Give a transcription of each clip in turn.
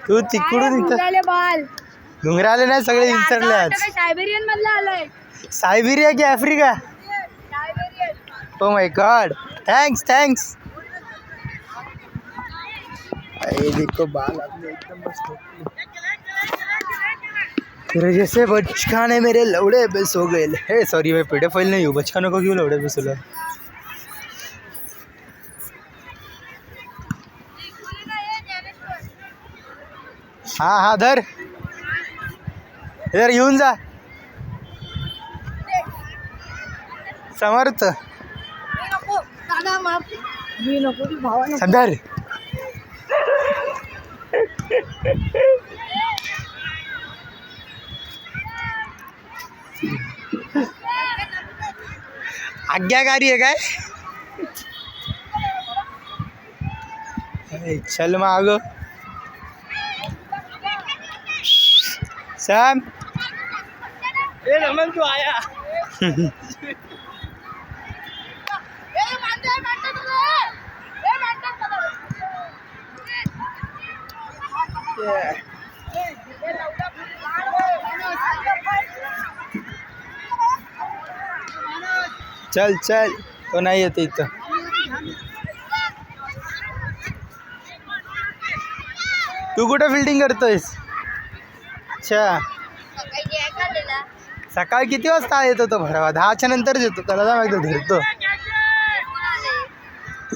तू तिकडून इथं बाल घुंगराले नाही सगळे विचारले आज. सायबेरियन मधला आलाय. सायबेरिया की Africa? Siberian. Oh my God, thanks thanks. ये देखो बाल आपने एकदम मस्त. तेरे जैसे बचकाने मेरे लौड़े पे सो गए. हे सॉरी मैं पेडोफाइल नहीं हूँ, बचकानों को क्यों लौड़े पे सोला. हाँ हाँ धर, इधर येऊन जा. समर्थ धर. आज्ञाकारी आहे काय? चल माग. सॅम ए रमन तू आया. चल चल, तो नाही येते इथं. तू कुठे फिल्डिंग करतोयस? अच्छा, सकाळी किती वाजता येतो तो भरावा? 10च्या नंतरच येतो. त्याला जा माहिती धरतो.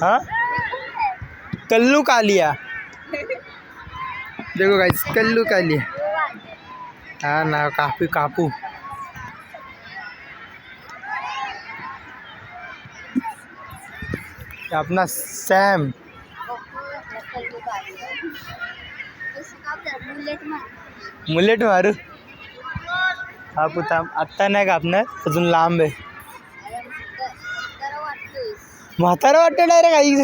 हाँ कल्लू कालिया. देखो गाइस, कल्लू कालिया. हाँ ना, काफी कापू. अपना सॅम. मुलेट मारू. हा पुता आत्ता नाही कापणार, अजून लांब आहे. म्हातारा वाटतं डायरेक्ट आई.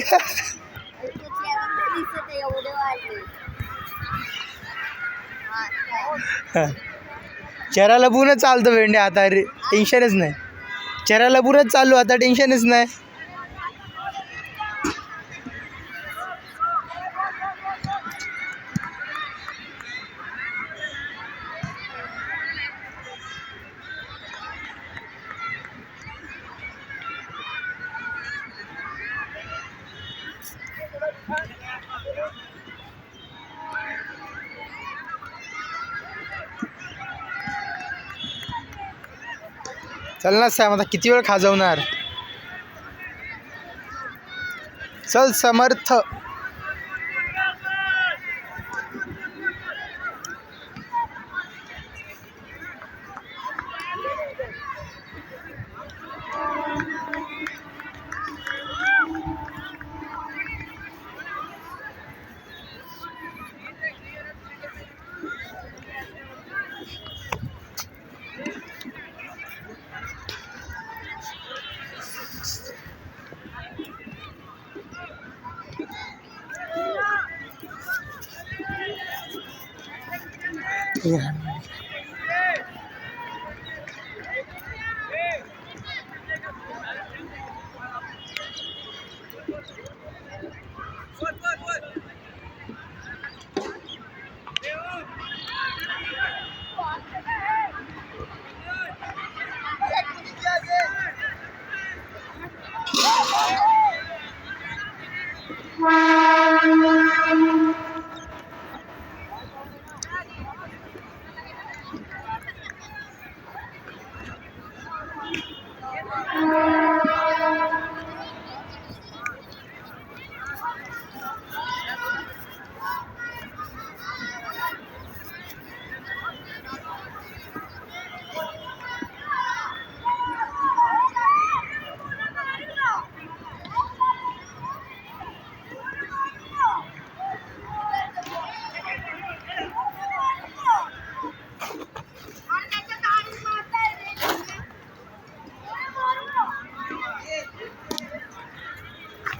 चेहरा लपूनच चालतो भेंडे आता. रे टेन्शनच नाही. चेहरा लपूनच चालू आता, टेन्शनच नाही. चल ना सॅम, आता किती वेळ खाजवणार. चल समर्थ.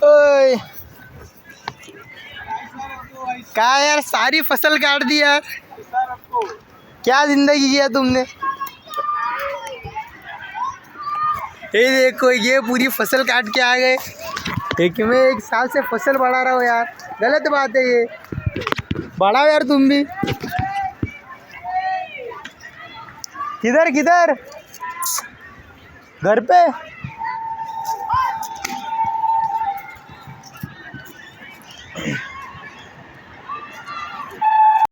ओए क्या यार, सारी फसल काट दी यार. क्या जिंदगी किया तुमने. ये देखो, ये पूरी फसल काट के आ गए. एक में 1 साल से फसल बढ़ा रहा हो यार, गलत बात है ये. बढ़ाओ यार तुम भी. किधर किधर घर पे